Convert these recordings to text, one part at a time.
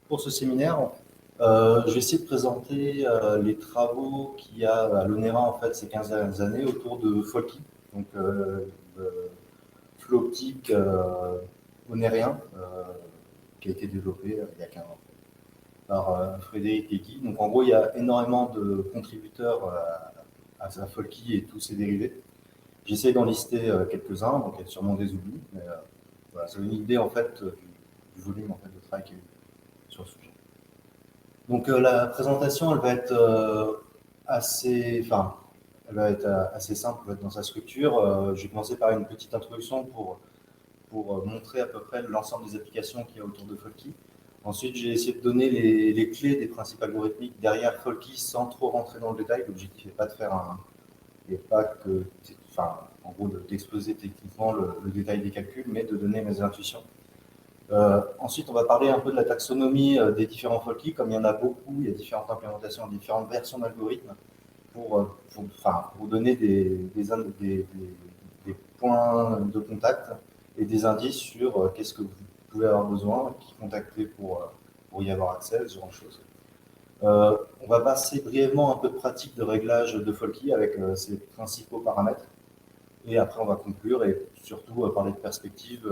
Pour ce séminaire, je vais essayer de présenter les travaux qu'il y a à l'ONERA en fait, ces 15 dernières années autour de Folky, donc le flot optique onérien qui a été développé il y a 15 ans par Frédéric Guy. Donc en gros, il y a énormément de contributeurs à Folky et tous ses dérivés. J'essaie d'en lister quelques-uns, donc il y a sûrement des oublis, mais voilà, c'est une idée en fait du volume en fait, de travail qu'il y a eu sur le sujet. Donc la présentation, elle va être assez, enfin, elle va être assez simple dans sa structure. Je vais commencer par une petite introduction pour montrer à peu près l'ensemble des applications qu'il y a autour de Folky. Ensuite, j'ai essayé de donner les clés des principes algorithmiques derrière Folky sans trop rentrer dans le détail. L'objectif n'est pas de faire et pas que, enfin, en gros, d'exposer techniquement le détail des calculs, mais de donner mes intuitions. Ensuite, on va parler un peu de la taxonomie des différents Folky. Comme il y en a beaucoup, il y a différentes implémentations, différentes versions d'algorithmes pour donner des points de contact et des indices sur qu'est-ce que vous pouvez avoir besoin, qui contacter pour y avoir accès, ce genre de choses. On va passer brièvement un peu de pratique de réglage de Folky avec ses principaux paramètres. Et après, on va conclure et surtout parler de perspective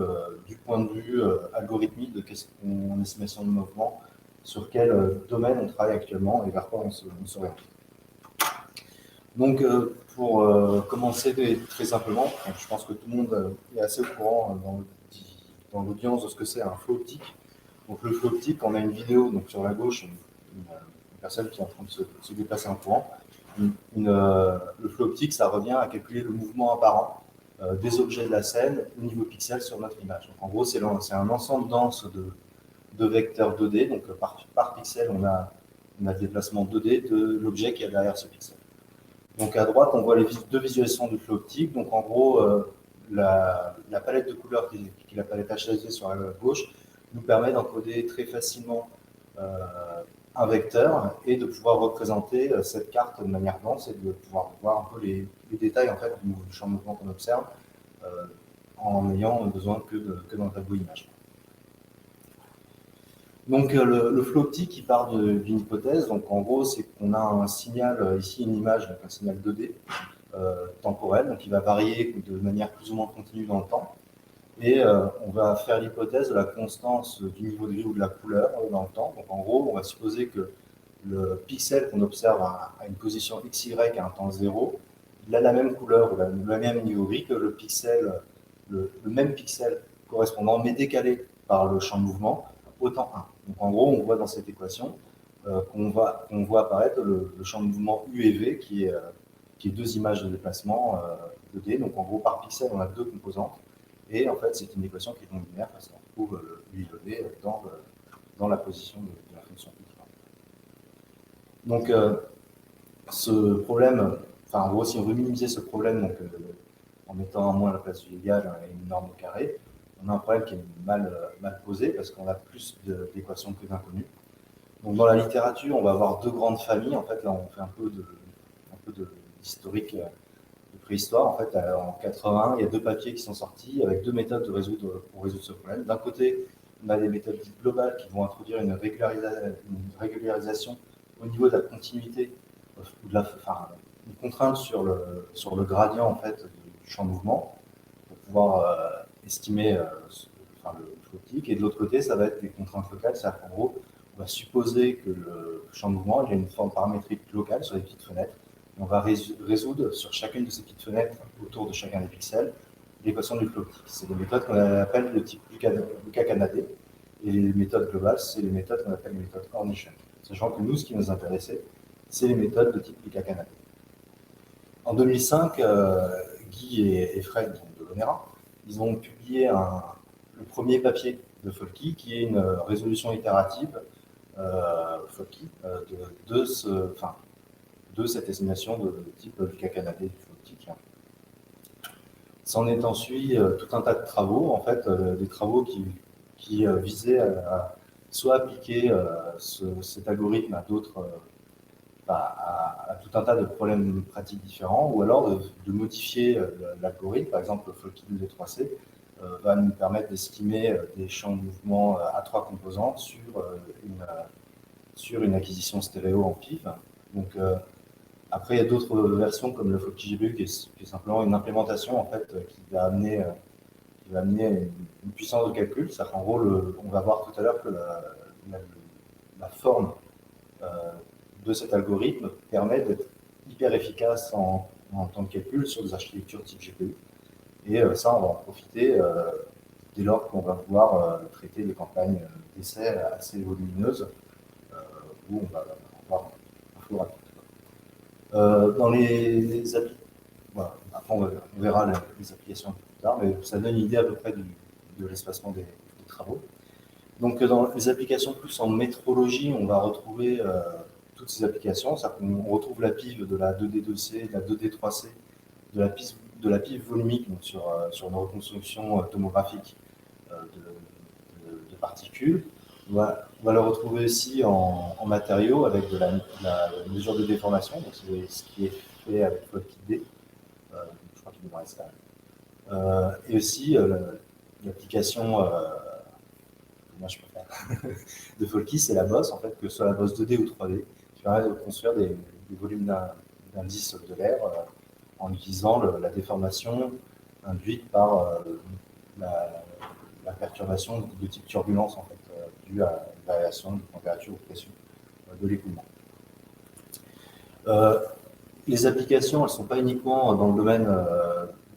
du point de vue algorithmique de qu'est-ce qu'on estimation de mouvement, sur quel domaine on travaille actuellement et vers quoi on s'oriente. Donc, pour commencer très simplement, je pense que tout le monde est assez au courant dans l'audience de ce que c'est un flot optique. Donc, le flot optique, on a une vidéo donc, sur la gauche, une personne qui est en train de se déplacer en courant. Le flot optique, ça revient à calculer le mouvement apparent des objets de la scène au niveau pixel sur notre image. Donc, en gros, c'est un ensemble dense de vecteurs 2D. Donc, par pixel, on a le déplacement 2D de l'objet qui est derrière ce pixel. Donc, à droite, on voit les deux visualisations du flot optique. Donc, en gros, la palette de couleurs qui est la palette HSV sur la gauche nous permet d'encoder très facilement un vecteur et de pouvoir représenter cette carte de manière dense et de pouvoir voir un peu les détails en fait, du champ de mouvement qu'on observe en n'ayant besoin que d'un tableau image. Donc le flot optique, il part d'une hypothèse. Donc en gros, c'est qu'on a un signal, ici une image, donc un signal 2D temporel, donc il va varier de manière plus ou moins continue dans le temps. Et on va faire l'hypothèse de la constance du niveau de gris ou de la couleur dans le temps. Donc en gros, on va supposer que le pixel qu'on observe à une position XY à un temps 0, il a la même couleur ou le même niveau gris que le pixel, le même pixel correspondant, mais décalé par le champ de mouvement au temps 1. Donc en gros, on voit dans cette équation qu'on voit apparaître le champ de mouvement U et V qui est deux images de déplacement 2D. Donc en gros, par pixel, on a deux composantes. Et en fait, c'est une équation qui est non linéaire parce qu'on trouve U et V dans la position de la fonction U. Donc, ce problème, enfin, en gros, si on veut minimiser ce problème, donc, en mettant un moins à la place du égal et une norme au carré, on a un problème qui est mal posé parce qu'on a plus d'équations que d'inconnues. Donc, dans la littérature, on va avoir deux grandes familles. En fait, là, on fait un peu d'historique de préhistoire. En fait, en 80, il y a deux papiers qui sont sortis avec deux méthodes pour résoudre ce problème. D'un côté, on a des méthodes dites globales qui vont introduire une régularisation au niveau de la continuité, une contrainte sur le gradient en fait, du champ de mouvement pour pouvoir estimer le flot optique. Et de l'autre côté, ça va être des contraintes locales, c'est-à-dire qu'en gros, on va supposer que le champ de mouvement il a une forme paramétrique locale sur les petites fenêtres. Et on va résoudre sur chacune de ces petites fenêtres, autour de chacun des pixels, l'équation du flot optique. C'est des méthodes qu'on appelle de type Lucas-Canadé. Et les méthodes globales, c'est les méthodes qu'on appelle les méthodes Ornishon. Sachant que nous, ce qui nous intéressait, c'est les méthodes de type Lucas-Canadé. En 2005, Guy et Fred de l'ONERA, ils ont publié le premier papier de Folky, qui est une résolution itérative Folky de cette estimation de type Lucas-Canadé du flot optique. S'en est ensuite tout un tas de travaux, en fait, des travaux qui visaient à soit appliquer cet algorithme à d'autres, à tout un tas de problèmes pratiques différents, ou alors de modifier l'algorithme, par exemple le Folky 2D3C, va nous permettre d'estimer des champs de mouvement à 3 composantes sur une acquisition stéréo en PIV. Donc, après, il y a d'autres versions comme le Flocky GPU qui est simplement une implémentation en fait, qui va amener une puissance de calcul. C'est-à-dire qu'en gros, on va voir tout à l'heure que la forme de cet algorithme permet d'être hyper efficace en temps de calcul sur des architectures type GPU. Et ça, on va en profiter dès lors qu'on va pouvoir traiter des campagnes d'essai assez volumineuses où on va avoir un flou rapide. Dans les applications, voilà. Après on verra les applications un peu plus tard, mais ça donne une idée à peu près de l'espacement des travaux. Donc dans les applications plus en métrologie, on va retrouver toutes ces applications. On retrouve la PIV de la 2D2C, de la 2D3C, de la PIV volumique donc sur une reconstruction tomographique de particules. On va le retrouver aussi en matériaux avec de la mesure de déformation, donc c'est ce qui est fait avec FlockID, je crois qu'il devrait rester là. Et aussi l'application moi je préfère de Folky, c'est la bosse, en fait, que ce soit la bosse 2D ou 3D, qui permet de construire des volumes d'indices de l'air en utilisant la déformation induite par la perturbation de type turbulence, en fait, due à une variation de température ou de pression de l'écoulement. Les applications, elles ne sont pas uniquement dans le domaine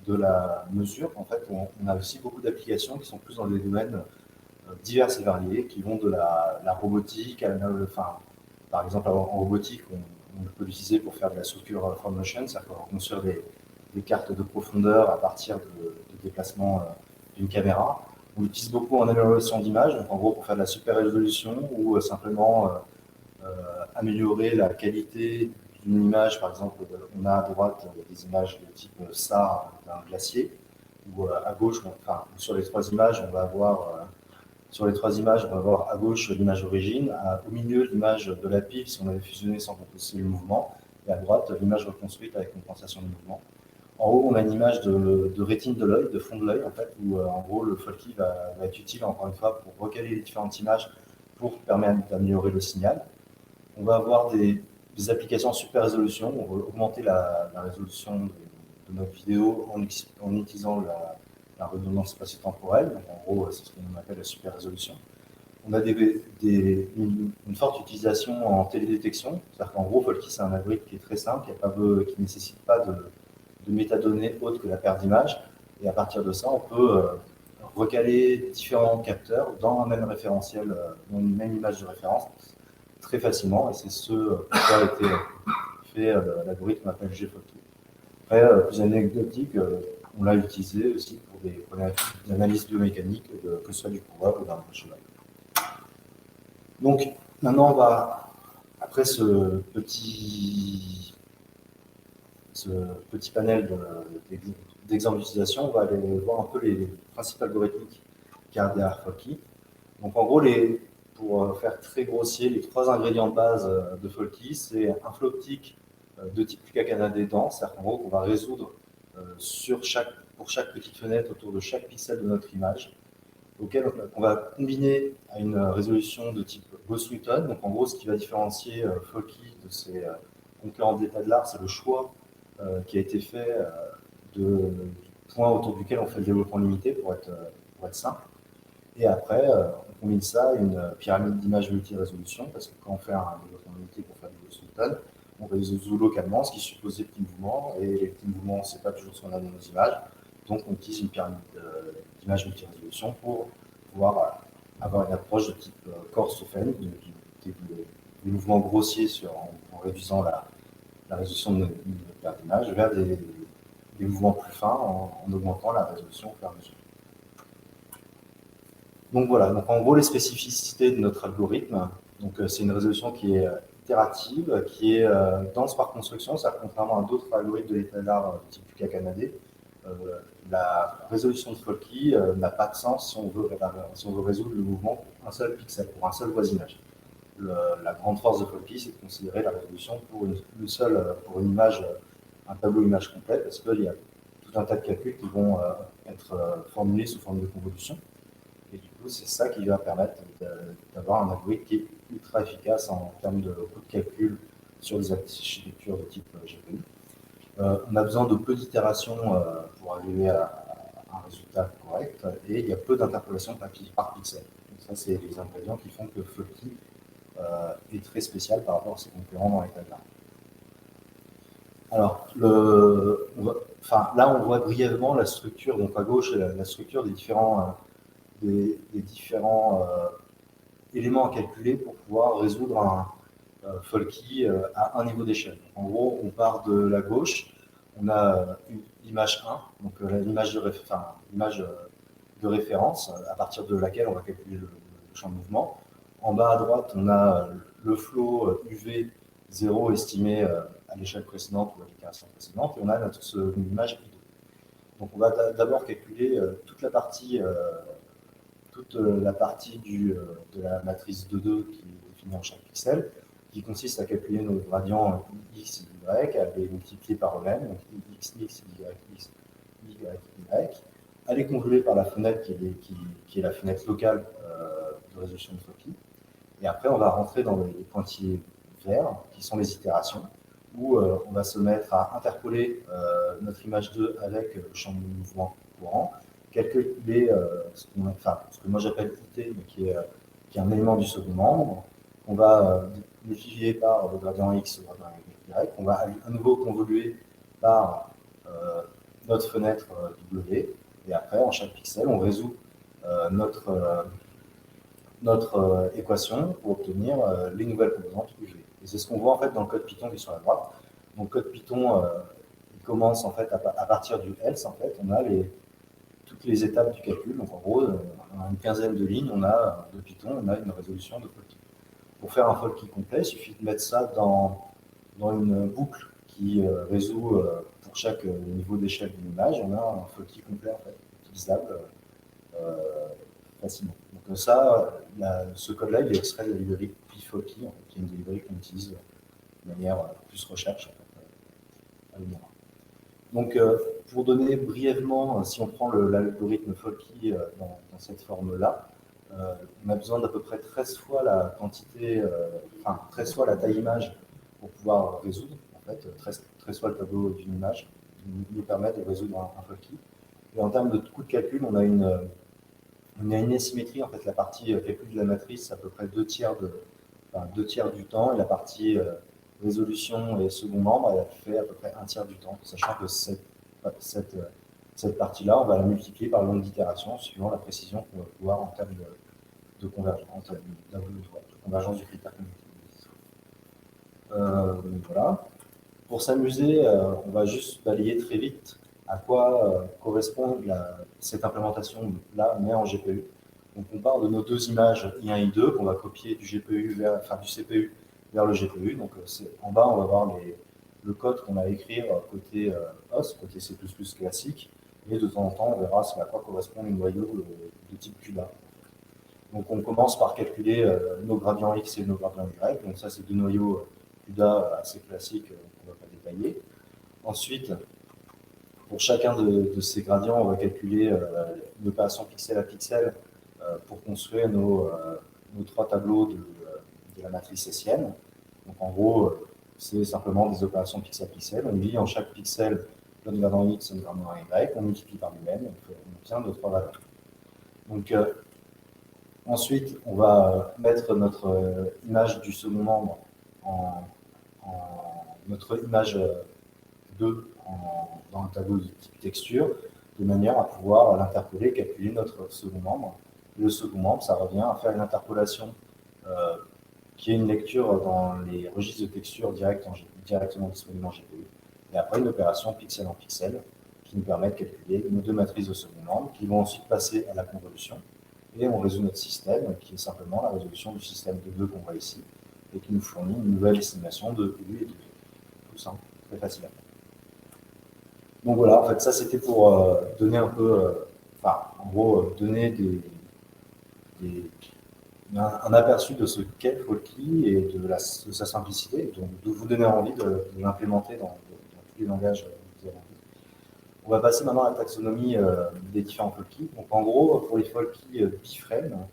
de la mesure. En fait, on a aussi beaucoup d'applications qui sont plus dans des domaines divers et variés, qui vont de la robotique par exemple, en robotique, on peut l'utiliser pour faire de la structure from motion, c'est-à-dire qu'on va construire des cartes de profondeur à partir de déplacements d'une caméra. On l'utilise beaucoup en amélioration d'image, donc en gros pour faire de la super résolution ou simplement améliorer la qualité d'une image. Par exemple, on a à droite des images de type SAR d'un glacier, ou à gauche, sur les trois images, on va avoir à gauche l'image d'origine, au milieu l'image de la PIV si on avait fusionné sans compresser le mouvement, et à droite l'image reconstruite avec compensation du mouvement. En haut, on a une image de rétine de l'œil, de fond de l'œil, en fait, où en gros le Folky va être utile, encore une fois, pour recaler les différentes images pour permettre d'améliorer le signal. On va avoir des applications en super résolution, on va augmenter la résolution de notre vidéo en utilisant la redondance spatio-temporelle. Donc, en gros, c'est ce qu'on appelle la super résolution. On a une forte utilisation en télédétection, c'est-à-dire qu'en gros, Folky, c'est un algorithme qui est très simple, qui ne nécessite pas de métadonnées autres que la paire d'images. Et à partir de ça, on peut recaler différents capteurs dans un même référentiel, dans une même image de référence, très facilement. Et c'est ce pourquoi a été fait l'algorithme qu'on appelle GFolky. Après, plus anecdotique, on l'a utilisé aussi pour des problématiques d'analyse biomécanique, que ce soit du coureur ou d'un cheval. Donc, maintenant, après ce petit panel d'exemples d'utilisation, on va aller voir un peu les principes algorithmiques qu'il y a derrière Folky. Donc, en gros, pour faire très grossier, les trois ingrédients de base de Folky, c'est un flot optique de type QK-Canadé dense, c'est-à-dire qu'en gros, on va résoudre pour chaque petite fenêtre autour de chaque pixel de notre image, auquel on va combiner à une résolution de type Gauss-Newton. Donc en gros, ce qui va différencier Folky de ses concurrents d'état de l'art, c'est le choix qui a été fait du point autour duquel on fait le développement limité pour être simple. Et après, on combine ça à une pyramide d'images multi-résolution, parce que quand on fait un développement limité pour faire du Gauss-Newton, on résout localement, ce qui suppose des petits mouvements, et les petits mouvements, on ne sait pas toujours ce qu'on a dans nos images. Donc on utilise une pyramide d'images multi-résolution pour pouvoir avoir une approche de type Coarse-Ophen, des mouvements grossiers en réduisant la résolution de notre paire d'images, vers des mouvements plus fins en augmentant la résolution au fur et à mesure. Donc voilà, donc en gros les spécificités de notre algorithme, c'est une résolution qui est itérative, qui est dense par construction, ça contrairement à d'autres algorithmes de l'état d'art type QK-Canadé, la résolution de Folky n'a pas de sens si on veut résoudre le mouvement pour un seul pixel, pour un seul voisinage. La grande force de Folky, c'est de considérer la résolution pour une image, un tableau image complet, parce qu'il y a tout tout un tas de calculs qui vont être formulés sous forme de convolution. Et du coup, c'est ça qui va permettre d'avoir un algorithme qui est ultra efficace en termes de coût de calcul sur des architectures de type GPU. On a besoin de peu d'itérations pour arriver à un résultat correct, et il y a peu d'interpolation par pixel. Donc ça, c'est les ingrédients qui font que Flocky est très spécial par rapport à ses concurrents dans l'état de l'art. Alors, là, on voit brièvement la structure, donc à gauche, la structure des différents éléments à calculer pour pouvoir résoudre un Folky à un niveau d'échelle. En gros, on part de la gauche, on a l'image 1, donc l'image de référence, à partir de laquelle on va calculer le champ de mouvement. En bas à droite, on a le flow UV 0 estimé à l'échelle précédente ou à l'itération précédente, et on a notre image I2. Donc on va d'abord calculer toute la partie de la matrice 2,2 qui est définie en chaque pixel, qui consiste à calculer nos gradients x et y, à les multiplier par eux-mêmes, donc x, y, à les convoluer par la fenêtre qui est la fenêtre locale de résolution de Flocky. Et après, on va rentrer dans les pointillés verts, qui sont les itérations, où on va se mettre à interpoler notre image 2 avec le champ de mouvement courant, calculer ce que moi j'appelle IT, mais qui est un élément du second membre. On va multiplier par le gradient X, le gradient Y. On va à nouveau convoluer par notre fenêtre W. Et après, en chaque pixel, on résout notre équation pour obtenir les nouvelles composantes UV. Et c'est ce qu'on voit en fait dans le code Python qui est sur la droite. Donc le code Python, il commence en fait à partir du else. En fait, on a toutes les étapes du calcul. Donc en gros, en une quinzaine de lignes, de Python, on a une résolution de Folky. Pour faire un Folky complet, il suffit de mettre ça dans une boucle qui résout pour chaque niveau d'échelle d'une image. On a un Folky complet en fait, utilisable facilement. Donc ça, ce code-là, il est extrait de la librairie PyFolky, en fait, qui est une librairie qu'on utilise de manière plus recherche en fait, à l'univers. Donc, pour donner brièvement, si on prend l'algorithme Folky dans cette forme-là, on a besoin d'à peu près 13 fois la quantité, 13 fois la taille image pour pouvoir résoudre. En fait, 13 fois le tableau d'une image nous permet de résoudre un Folky. Et en termes de coût de calcul, on a une asymétrie. En fait, la partie calcul de la matrice, c'est à peu près 2/3 du temps, et la partie résolution et second membre, elle fait à peu près 1/3 du temps, sachant que cette partie-là, on va la multiplier par le nombre d'itérations suivant la précision qu'on va pouvoir en termes de convergence, de convergence du critère cognitif. Voilà. Pour s'amuser, on va juste balayer très vite à quoi correspond cette implémentation-là, mais en GPU. Donc on part de nos deux images I1 et I2 qu'on va copier du CPU du CPU vers le GPU. Donc en bas, on va voir le code qu'on a à écrire côté OS, côté C++ classique, et de temps en temps, on verra à quoi correspond les noyaux de type CUDA. Donc on commence par calculer nos gradients X et nos gradients Y. Donc ça, c'est deux noyaux CUDA assez classiques qu'on ne va pas détailler. Ensuite, pour chacun de ces gradients, on va calculer l'opération pixel à pixel pour construire nos 3 tableaux de la matrice hessienne. Donc en gros, c'est simplement des opérations pixel à pixel. On lit en chaque pixel notre gradient X et notre gradient Y, on multiplie par lui-même, on obtient nos 3 valeurs. Donc ensuite, on va mettre notre image du second membre notre image 2 dans un tableau de type texture, de manière à pouvoir l'interpoler, calculer notre second membre. Le second membre, ça revient à faire une interpolation qui est une lecture dans les registres de texture directement disponibles en GPU. Et après, une opération pixel en pixel qui nous permet de calculer nos 2 matrices de second membre qui vont ensuite passer à la convolution. Et on résout notre système qui est simplement la résolution du système de 2 qu'on voit ici et qui nous fournit une nouvelle estimation de U et de V. Tout simple, très facile à faire. Donc voilà, en fait, ça c'était pour donner un peu, en gros, donner un aperçu de ce qu'est Folky et de sa simplicité, donc de vous donner envie de l'implémenter dans tous les langages que vous avez envie. On va passer maintenant à la taxonomie des différents folkies. Donc en gros, pour les folkies biframe,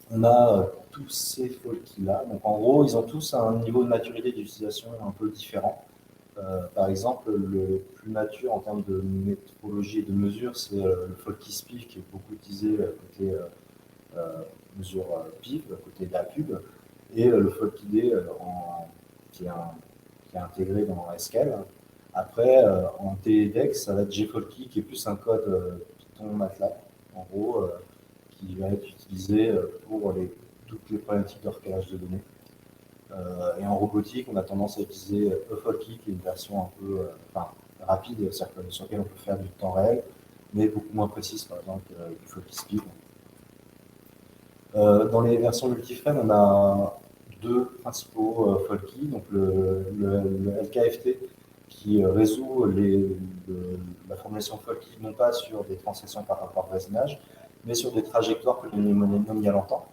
on a tous ces folkies-là. Donc en gros, ils ont tous un niveau de maturité d'utilisation un peu différent. Par exemple, le plus mature en termes de métrologie et de mesure, c'est le folky SPIF qui est beaucoup utilisé côté mesure PIV, côté de la pub, et le folkid qui, qui est intégré dans SQL. Après, en TEDEX, ça va être GFolky qui est plus un code Python MATLAB, en gros, qui va être utilisé pour toutes les problématiques de recalage de données. Et en robotique, on a tendance à utiliser eFolky, qui est une version un peu rapide, sur laquelle on peut faire du temps réel, mais beaucoup moins précise, par exemple, du Folky Speed. Dans les versions multiframe, on a deux principaux folky, donc le LKFT qui résout la formulation folky non pas sur des transitions par rapport à voisinage, mais sur des trajectoires polynomiales en temps.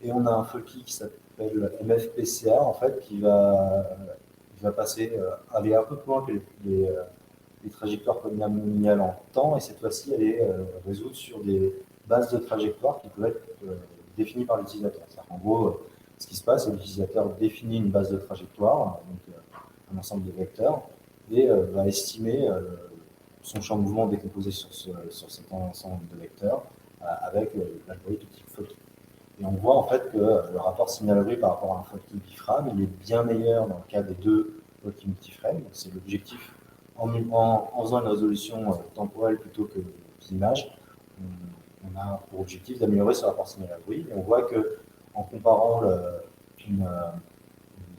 Et on a un folky qui s'appelle MFPCA, en fait, qui va aller un peu plus loin que les trajectoires polynomiales en temps, et cette fois-ci, aller résoudre sur des bases de trajectoires qui peuvent être définies par l'utilisateur. En gros, ce qui se passe, c'est que l'utilisateur définit une base de trajectoire, donc un ensemble de vecteurs, et va estimer son champ de mouvement décomposé sur cet ensemble de vecteurs avec l'algorithme type Folky. Et on voit en fait que le rapport signal-bruit par rapport à un Folky biframe, il est bien meilleur dans le cas des deux Folky multiframe. C'est l'objectif en faisant une résolution temporelle plutôt que d'image. On a pour objectif d'améliorer ce rapport signal-bruit. Et on voit que en comparant une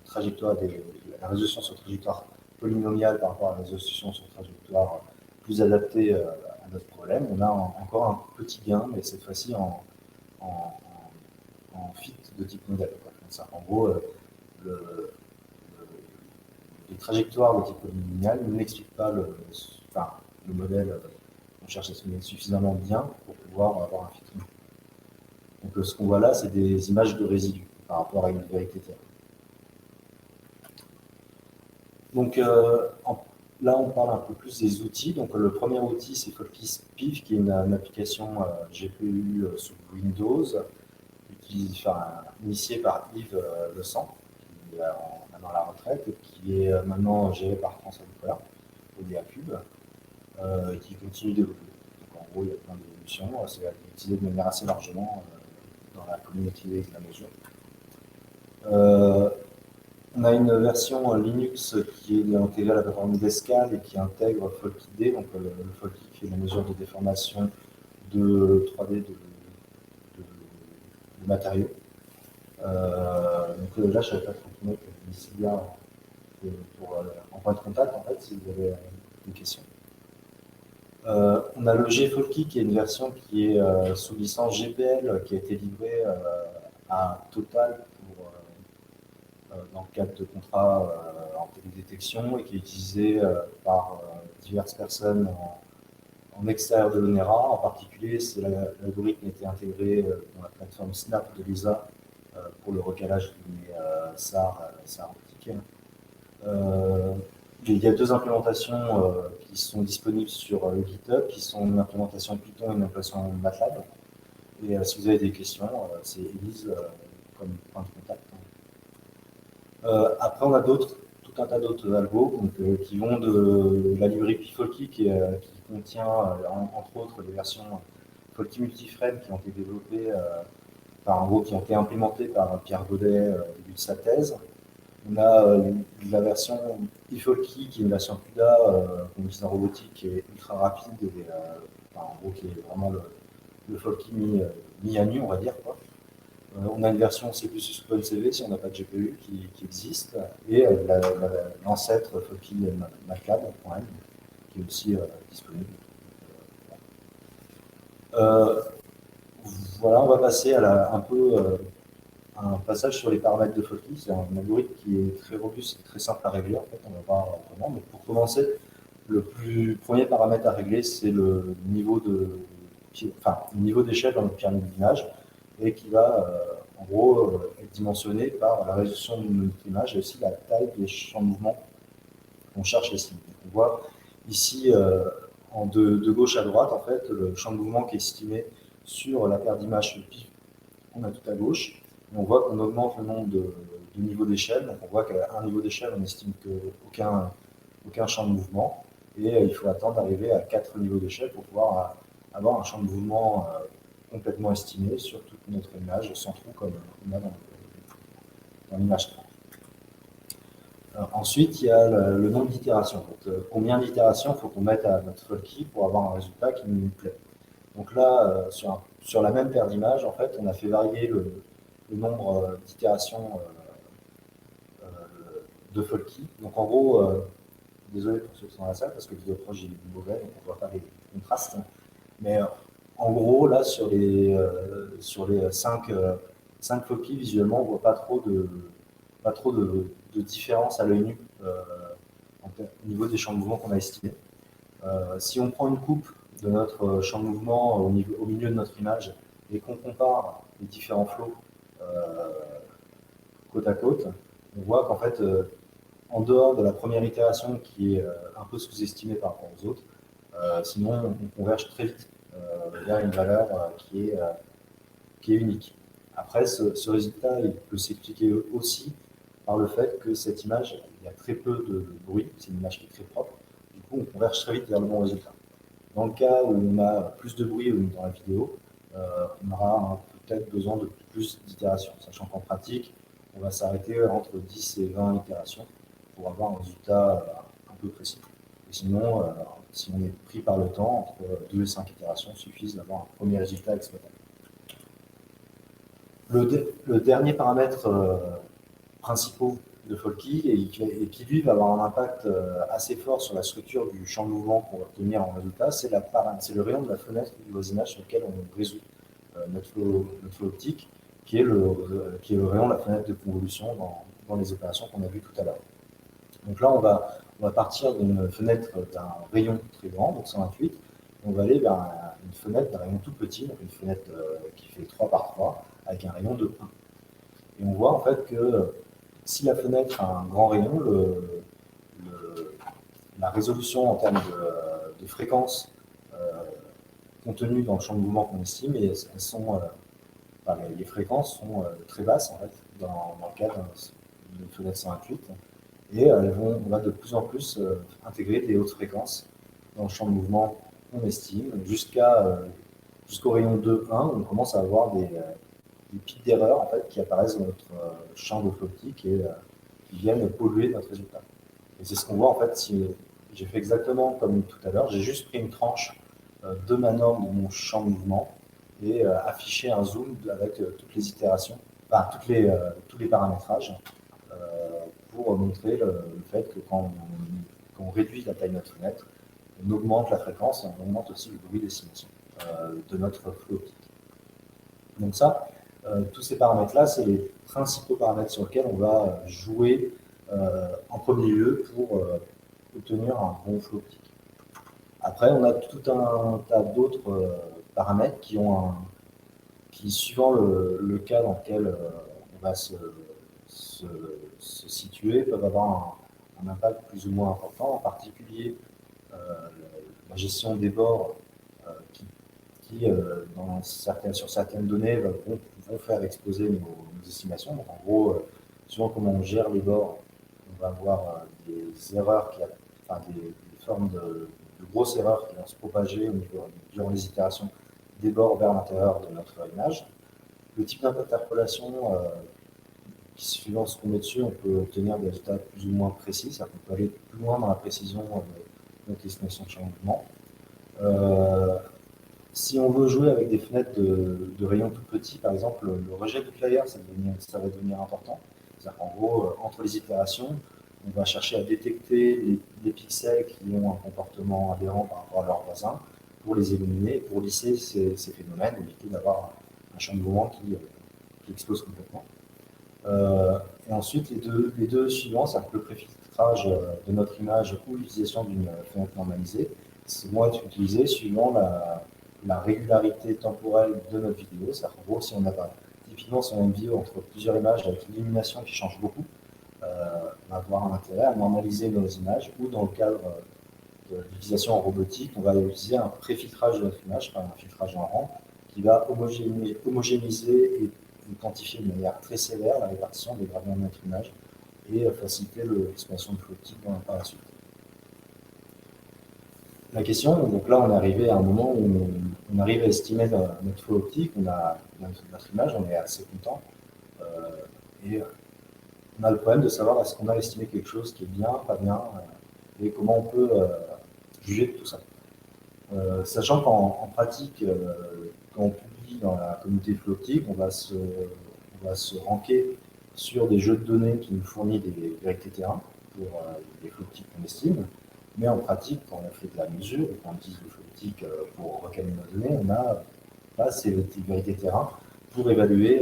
trajectoire la résolution sur trajectoire polynomiale par rapport à la résolution sur trajectoire plus adaptée à notre problème, on a encore un petit gain, mais cette fois-ci en fit de type modèle. En gros, les trajectoires de type polynomial n'expliquent pas le modèle qu'on cherche à simuler suffisamment bien pour pouvoir avoir un fit. Donc ce qu'on voit là, c'est des images de résidus par rapport à une vérité terre. Donc là, on parle un peu plus des outils. Donc le premier outil, c'est Folky Spiff, qui est une application GPU sous Windows, initiée par Yves Le Sang, qui est maintenant à la retraite, et qui est maintenant gérée par François Nicolas, ODA Cube, et qui continue d'évoluer. Donc en gros, il y a plein d'évolutions. C'est utilisé de manière assez largement dans la communauté de la mesure. On a une version Linux qui est intégrée à la plateforme d'Escal et qui intègre FolkyD, donc le Folky qui fait la mesure de déformation de 3D de matériaux. Donc là, je ne savais pas trop mettre ici bien en point de contact, en fait, si vous avez des questions. On a le GFolky qui est une version qui est sous licence GPL qui a été livrée à Total dans le cadre de contrats en télédétection et qui est utilisé par diverses personnes en extérieur de l'ONERA. En particulier, c'est l'algorithme qui a été intégré dans la plateforme Snap de l'ESA pour le recalage des SAR optiques. Il y a deux implémentations qui sont disponibles sur GitHub, qui sont une implémentation Python et une implémentation MATLAB. Et si vous avez des questions, c'est Elise comme point de contact. Après, on a tout un tas d'autres algos qui vont de la librairie Folky qui contient, entre autres, des versions Folky multiframe qui ont été développées qui ont été implémentées par Pierre Godet au début de sa thèse. On a la version eFolky qui est une version CUDA qu'on utilise en robotique qui est ultra rapide et qui est vraiment le Folky mis à nu, on va dire. On a une version C++ OpenCV si on n'a pas de GPU qui existe, et l'ancêtre Folky MATLAB qui est aussi disponible. Voilà, on va passer à un passage sur les paramètres de Folky. C'est un algorithme qui est très robuste et très simple à régler. En fait, on va voir comment. Mais pour commencer, le premier paramètre à régler, c'est le niveau d'échelle dans notre pyramide d'image, et qui va en gros être dimensionné par la résolution de notre image et aussi la taille des champs de mouvement qu'on cherche à estimer. On voit Ici, de gauche à droite, en fait, le champ de mouvement qui est estimé sur la paire d'images PIF qu'on a tout à gauche. Et on voit qu'on augmente le nombre de niveaux d'échelle. Donc on voit qu'à un niveau d'échelle, on estime aucun champ de mouvement. Et il faut attendre d'arriver à 4 niveaux d'échelle pour pouvoir avoir un champ de mouvement complètement estimé sur toute notre image, sans trou comme on a dans l'image 3. Ensuite, il y a le nombre d'itérations. Combien d'itérations il faut qu'on mette à notre Folky pour avoir un résultat qui nous plaît. Donc là, sur la même paire d'images, en fait, on a fait varier le nombre d'itérations de Folky. Donc en gros, désolé pour ceux qui sont dans la salle, parce que le vidéo proche est mauvais, donc on ne voit pas les contrastes. Mais en gros, là, sur les 5 Folky, visuellement, on ne voit pas trop de différence à l'œil nu au niveau des champs de mouvement qu'on a estimés. Si on prend une coupe de notre champ de mouvement au milieu de notre image et qu'on compare les différents flots côte à côte, on voit qu'en fait, en dehors de la première itération qui est un peu sous-estimée par rapport aux autres, sinon on converge très vite vers une valeur qui est unique. Après, ce résultat, il peut s'expliquer aussi par le fait que cette image, il y a très peu de bruit, c'est une image qui est très propre, du coup on converge très vite vers le bon résultat. Dans le cas où on a plus de bruit dans la vidéo, on aura peut-être besoin de plus d'itérations, sachant qu'en pratique, on va s'arrêter entre 10 et 20 itérations pour avoir un résultat un peu précis. Et sinon, si on est pris par le temps, entre 2 et 5 itérations suffisent d'avoir un premier résultat exploitable. Le dernier paramètre principal de Folky et qui lui va avoir un impact assez fort sur la structure du champ de mouvement qu'on va obtenir en résultat, c'est le rayon de la fenêtre du voisinage sur lequel on résout notre flow optique, qui est le rayon de la fenêtre de convolution dans les opérations qu'on a vues tout à l'heure. Donc là, on va partir d'une fenêtre d'un rayon très grand, donc 128, on va aller vers une fenêtre d'un rayon tout petit, donc une fenêtre qui fait 3 par 3, avec un rayon de 1. Et on voit en fait que si la fenêtre a un grand rayon, la résolution en termes de fréquence contenue dans le champ de mouvement qu'on estime, et les fréquences sont très basses en fait, dans le cas d'une fenêtre 128. Et on va de plus en plus intégrer des hautes fréquences dans le champ de mouvement qu'on estime, jusqu'au rayon 2.1, où on commence à avoir des pics d'erreur en fait, qui apparaissent dans notre champ de flow optique et qui viennent polluer notre résultat. Et c'est ce qu'on voit en fait si j'ai fait exactement comme tout à l'heure, j'ai juste pris une tranche de ma norme de mon champ de mouvement et affiché un zoom avec toutes les itérations, enfin tous les paramétrages pour montrer le fait que quand on réduit la taille de notre fenêtre, on augmente la fréquence et on augmente aussi le bruit d'estimation de notre flow optique. Donc ça, tous ces paramètres-là, c'est les principaux paramètres sur lesquels on va jouer en premier lieu pour obtenir un bon flow optique. Après, on a tout un tas d'autres paramètres qui, suivant le cas dans lequel on va se situer, peuvent avoir un impact plus ou moins important, en particulier la gestion des bords qui sur certaines données, vont faire exploser nos estimations. Donc, en gros, suivant comment on gère les bords, on va avoir des erreurs, des formes de grosses erreurs qui vont se propager durant les itérations des bords vers l'intérieur de notre image. Le type d'interpolation, suivant ce qu'on met dessus, on peut obtenir des résultats plus ou moins précis. Ça peut aller plus loin dans la précision de notre estimation de champ de mouvement. Si on veut jouer avec des fenêtres de rayons tout petits, par exemple, le rejet du flyer, ça va devenir important. C'est-à-dire qu'en gros, entre les itérations, on va chercher à détecter les pixels qui ont un comportement aberrant par rapport à leurs voisins pour les éliminer, pour lisser ces phénomènes, éviter d'avoir un champ de mouvement qui explose complètement. Et ensuite, les deux suivants, c'est le préfiltrage de notre image ou l'utilisation d'une fenêtre normalisée. Vont être utilisés suivant la régularité temporelle de notre vidéo. C'est-à-dire qu'en gros, si on a typiquement sur une vidéo entre plusieurs images avec une illumination qui change beaucoup, on va avoir un intérêt à normaliser nos images, ou dans le cadre d'utilisation en robotique, on va utiliser un préfiltrage de notre image, par un filtrage en rang, qui va homogénéiser et quantifier de manière très sévère la répartition des gradient de notre image et faciliter l'expression de flou optique par la suite. La question, donc là on est arrivé à un moment où on arrive à estimer notre flou optique, on a notre image, on est assez content, et on a le problème de savoir est-ce qu'on a estimé quelque chose qui est bien, pas bien, et comment on peut juger de tout ça. Sachant qu'en pratique, quand on publie dans la communauté flou optique, on va se ranker sur des jeux de données qui nous fournissent des vérités terrain pour les flux optiques qu'on estime. Mais en pratique, quand on a fait de la mesure et qu'on utilise le flux optique pour recaler nos données, on n'a pas ces vérités terrain pour évaluer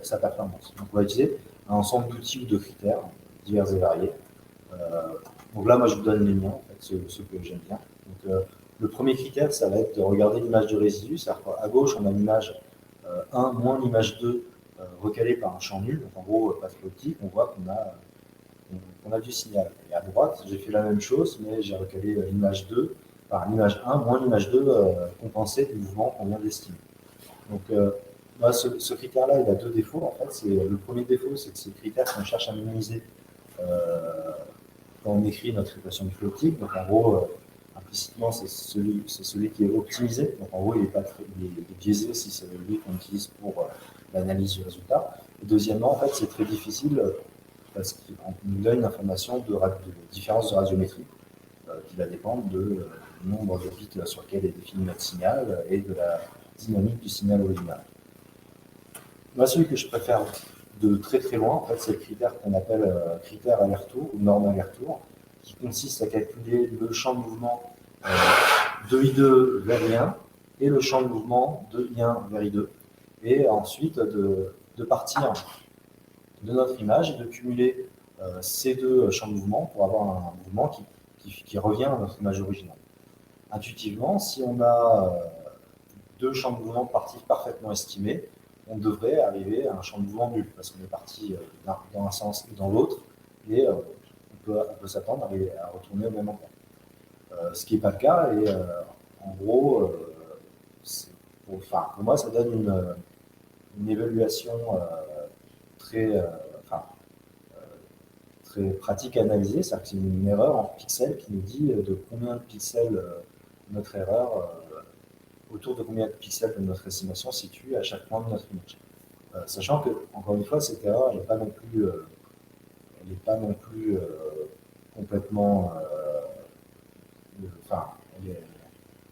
sa performance. Donc on va utiliser un ensemble d'outils ou de critères divers et variés. Donc là, moi, je vous donne les miens, en fait, ceux que j'aime bien. Donc, le premier critère, ça va être de regarder l'image de résidu. C'est-à-dire qu'à gauche, on a l'image 1 moins l'image 2 recalée par un champ nul. Donc, en gros, pas de flou optique, on voit qu'on a du signal. Et à droite, j'ai fait la même chose, mais j'ai recalé l'image 2 par l'image 1 moins l'image 2 compensée du mouvement qu'on vient d'estimer. Donc, ce critère-là, il a deux défauts. En fait, le premier défaut, c'est que c'est le critère qu'on cherche à minimiser quand on écrit notre équation de flux optique. Donc, en gros, implicitement, c'est celui qui est optimisé. Donc, en gros, il est biaisé si c'est lui qu'on utilise pour l'analyse du résultat. Et deuxièmement, en fait, c'est très difficile parce qu'on nous donne une information de différence de radiométrie qui va dépendre du nombre de bits sur lequel est défini notre signal et de la dynamique du signal original. Moi, celui que je préfère de très très loin, en fait, c'est le critère qu'on appelle critère aller-retour ou norme aller-retour, qui consiste à calculer le champ de mouvement de I2 vers I1 et le champ de mouvement de I1 vers I2, et ensuite de partir de notre image et de cumuler ces deux champs de mouvement pour avoir un mouvement qui revient à notre image originale. Intuitivement, si on a deux champs de mouvement parfaitement estimés, on devrait arriver à un champ de mouvement nul, parce qu'on est parti dans un sens et dans l'autre, et on peut s'attendre à retourner au même endroit. Ce qui n'est pas le cas, et en gros, pour moi, ça donne une évaluation très pratique à analyser, c'est-à-dire que c'est une erreur en pixels qui nous dit de combien de pixels notre erreur, autour de combien de pixels de notre estimation se situe à chaque point de notre image. Sachant que, encore une fois, cette erreur n'est pas non plus, complètement.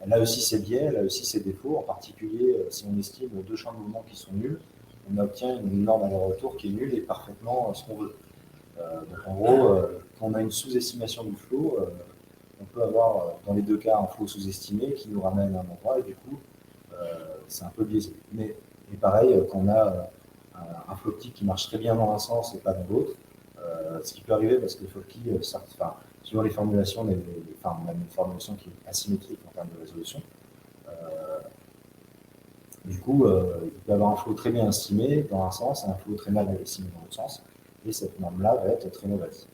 Elle a aussi ses biais, elle a aussi ses défauts. En particulier, si on estime deux champs de mouvement qui sont nuls, on obtient une norme aller-retour qui est nulle et parfaitement ce qu'on veut. Donc en gros, quand on a une sous-estimation du flow, on peut avoir dans les deux cas un flow sous-estimé qui nous ramène à un endroit et du coup, c'est un peu biaisé. Et pareil, quand on a un flow optique qui marche très bien dans un sens et pas dans l'autre, ce qui peut arriver parce que le flow optique, suivant les formulations, on a une formulation qui est asymétrique en termes de résolution. Du coup, il peut y avoir un flow très bien estimé dans un sens et un flow très mal estimé dans l'autre sens. Et cette norme-là va être très mauvaise.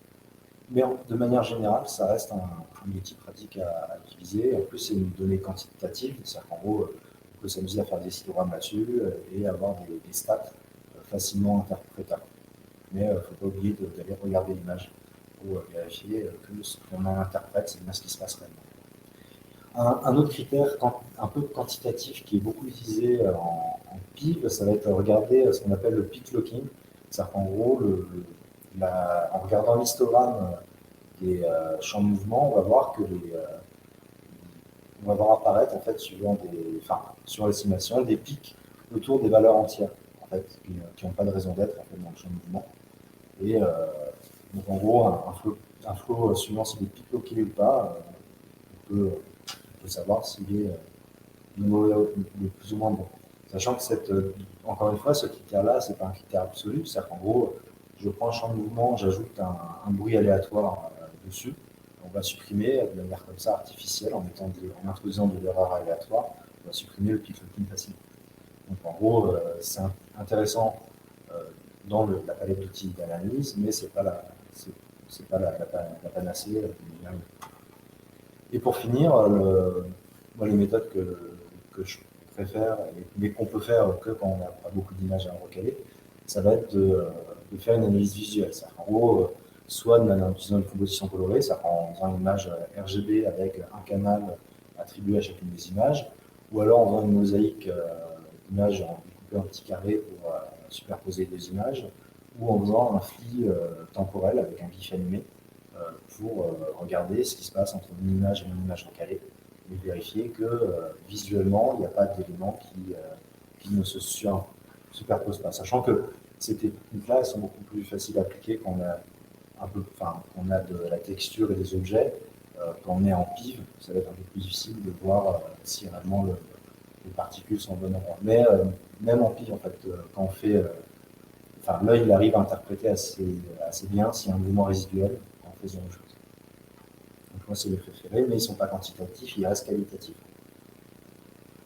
Mais de manière générale, ça reste un outil pratique à utiliser. En plus, c'est une donnée quantitative, c'est-à-dire qu'en gros, on peut s'amuser à faire des histogrammes là-dessus et avoir des stats facilement interprétables. Mais il ne faut pas oublier d'aller regarder l'image pour vérifier que ce qu'on en interprète, c'est bien ce qui se passe réellement. Un autre critère un peu quantitatif qui est beaucoup utilisé en PIV, ça va être regarder ce qu'on appelle le peak locking. C'est-à-dire qu'en gros, en regardant l'histogramme des champs de mouvement, on va voir que on va voir apparaître, en fait, sur l'estimation, des pics autour des valeurs entières, en fait, qui n'ont pas de raison d'être en fait, dans le champ de mouvement. Et donc, en gros, un flow suivant s'il est pic loqué ou pas, on peut savoir s'il est le plus ou moins bon. Sachant que encore une fois, ce critère-là, ce n'est pas un critère absolu. C'est-à-dire qu'en gros, je prends un champ de mouvement, j'ajoute un bruit aléatoire dessus. On va supprimer de manière comme ça artificielle, en introduisant de l'erreur aléatoire, on va supprimer le peak locking facilement. Donc en gros, c'est intéressant dans la palette d'outils d'analyse, mais c'est pas la panacée. Et pour finir, moi, les méthodes que je préfère, mais qu'on peut faire que quand on n'a pas beaucoup d'images à recaler, ça va être de faire une analyse visuelle. En gros, soit en utilisant une composition colorée, ça en faisant une image RGB avec un canal attribué à chacune des images, ou alors en faisant une mosaïque d'images découpées en petits carrés pour superposer des images, ou en faisant un fil temporel avec un gif animé pour regarder ce qui se passe entre une image et une image recalée et vérifier que visuellement, il n'y a pas d'éléments qui ne se superposent pas. Sachant que ces techniques-là, elles sont beaucoup plus faciles à appliquer quand on a de la texture et des objets. Quand on est en PIV, ça va être un peu plus difficile de voir si réellement les particules sont au bon endroit. Mais même en PIV, en fait, quand on fait l'œil il arrive à interpréter assez bien s'il y a un mouvement résiduel en faisant une chose. Donc moi, c'est mes préférés, mais ils ne sont pas quantitatifs, ils restent qualitatifs.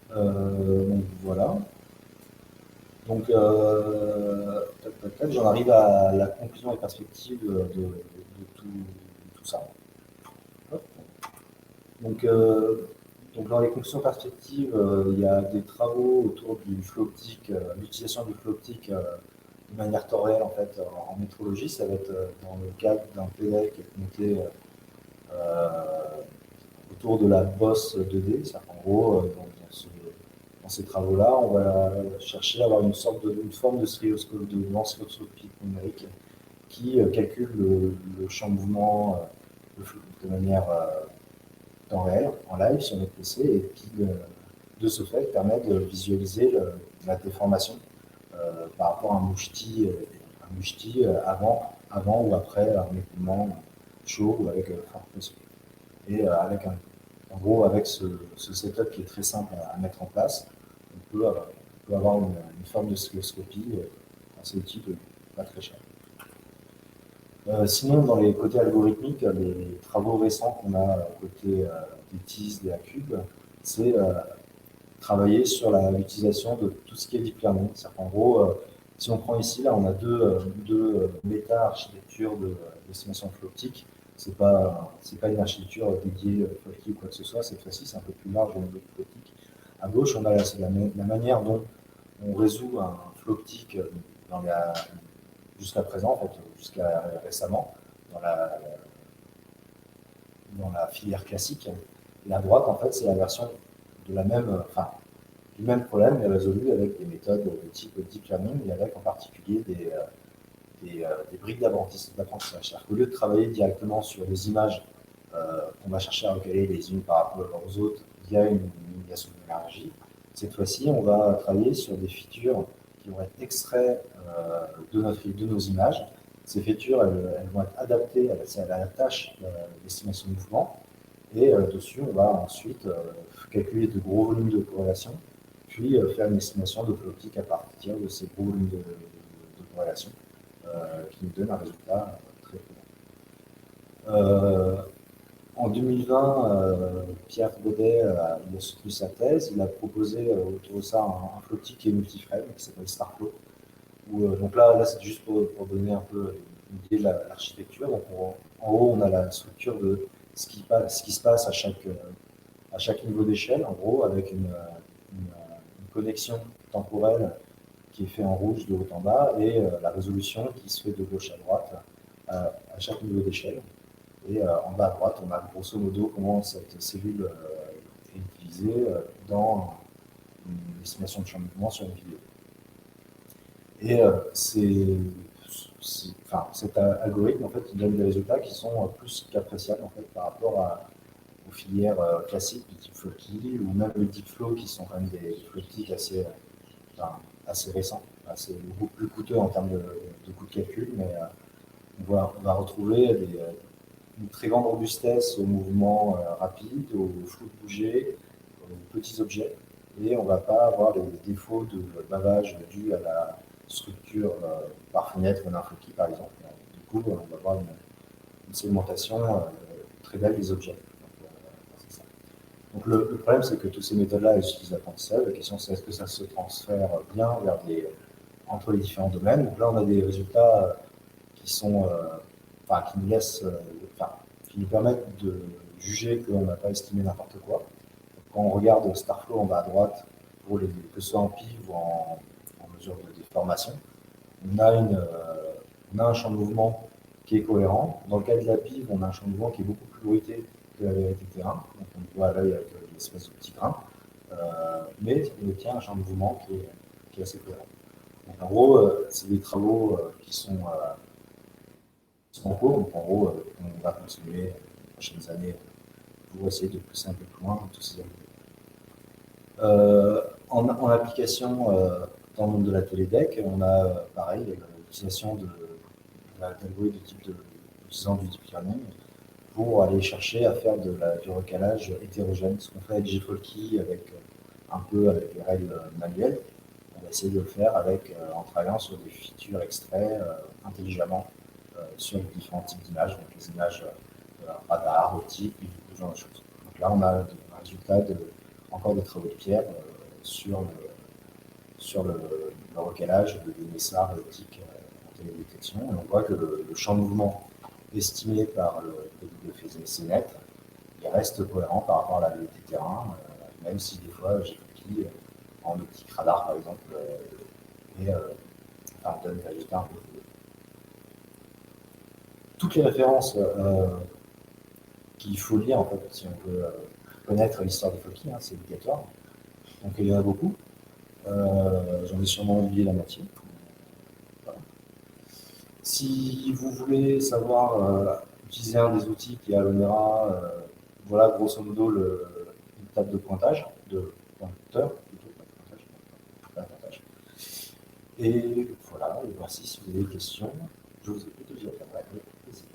Donc voilà. Donc j'en arrive à la conclusion et perspective de tout ça. Donc, dans les conclusions perspectives, il y a des travaux autour du flow optique, l'utilisation du flow optique de manière temps réel en fait en métrologie. Ça va être dans le cadre d'un PDA qui est monté autour de la bosse 2D. En gros, dans ces travaux-là, on va chercher à avoir une forme de stéréoscope, de lensoscopie numérique qui calcule le champ de mouvement de manière temps réel, en live sur notre PC, et qui, de ce fait, permet de visualiser la déformation par rapport à un moucheti avant ou après un écoulement chaud ou avec fort pression. Et en gros, avec ce setup qui est très simple à mettre en place, on peut avoir une forme de stéréoscopie assez utile, pas très cher. Sinon, dans les côtés algorithmiques, les travaux récents qu'on a côté des TIS, des A-Cube, c'est travailler sur l'utilisation de tout ce qui est deep learning. En gros, si on prend ici, là, on a deux méta-architectures d'estimation de flux optique. C'est pas une architecture dédiée FOICI ou quoi que ce soit. Cette fois-ci, c'est un peu plus large au niveau de flux optique. À gauche, on a la manière dont on résout un flux optique jusqu'à présent, en fait, jusqu'à récemment, dans la filière classique. Et à droite, en fait, c'est la version de du même problème, mais résolu avec des méthodes de type deep learning et avec en particulier des briques d'apprentissage. C'est-à-dire qu'au lieu de travailler directement sur les images qu'on va chercher à recaler les unes par rapport aux autres via une navigation d'énergie, cette fois-ci, on va travailler sur des features qui vont être extraits de nos images. Ces features, elles vont être adaptées à la tâche d'estimation de mouvement. Et dessus, on va ensuite calculer de gros volumes de corrélation, puis faire une estimation de flux optique à partir de ces gros volumes de corrélation qui nous donne un résultat très court. En 2020, Pierre Godet il a soutenu sa thèse. Il a proposé autour de ça un flux optique qui est multiframe, qui s'appelle StarFlow. Donc là c'est juste pour donner un peu une idée de l'architecture. Donc en haut, on a la structure de ce qui se passe à chaque niveau d'échelle, en gros, avec une connexion temporelle qui est faite en rouge de haut en bas et la résolution qui se fait de gauche à droite à chaque niveau d'échelle. Et en bas à droite, on a grosso modo comment cette cellule est utilisée dans une estimation de champ de mouvement sur une vidéo. Et cet algorithme, en fait, il donne des résultats qui sont plus qu'appréciables en fait, par rapport aux filières classiques du type FOICI ou même le Deepflow qui sont quand même des flux optiques assez récents, beaucoup plus coûteux en termes de coût de calcul, mais on va retrouver une très grande robustesse aux mouvements rapides, aux flous de bouger, aux petits objets, et on ne va pas avoir les défauts de bavage dus à la structure par fenêtre d'un FOICI par exemple. Du coup, on va avoir une segmentation très belle des objets. Donc le problème, c'est que toutes ces méthodes-là, elles utilisent l'apprentissage. La question, c'est est-ce que ça se transfère bien entre les différents domaines. Donc là, on a des résultats qui sont, qui nous permettent de juger qu'on n'a pas estimé n'importe quoi. Quand on regarde Starflow en bas à droite, que ce soit en PIV ou en mesure de déformation, on a, on a un champ de mouvement qui est cohérent. Dans le cas de la PIV, on a un champ de mouvement qui est beaucoup plus bruité que la vérité terrain. Donc on le voit à l'œil avec l'espèce de petit grain. Mais il tient un champ de mouvement qui est assez cohérent. Donc en gros, c'est des travaux qui sont en cours. Donc en gros, on va continuer les prochaines années pour essayer de pousser un peu plus loin tous ces en application dans le monde de la télédeck, on a pareil l'utilisation d'algorithmes de type utilisant du deep learning pour aller chercher à faire du recalage hétérogène, ce qu'on fait avec gfolky un peu avec les règles manuelles. On va essayer de le faire en travaillant sur des features extraits intelligemment sur différents types d'images, donc les images radar, optique, ce genre de choses. Donc là, on a un résultat encore des travaux de Pierre sur le recalage de l'ISAR optique en télédétection. Et on voit que le champ de mouvement estimé par le PWCnet, il reste cohérent par rapport à la vérité terrain, même si des fois, j'ai compris en optique radar, par exemple, donne des résultats un peu plus. Toutes les références qu'il faut lire, en fait, si on veut connaître l'histoire des Focky, c'est obligatoire. Donc il y en a beaucoup. J'en ai sûrement oublié la moitié. Voilà. Si vous voulez savoir utiliser un des outils qui est Alumera, voilà grosso modo une table de pointage, de pointeur plutôt, pas de pointage. Et voilà, et voici si vous avez des questions, je vous écoute, je vous répondrai avec plaisir.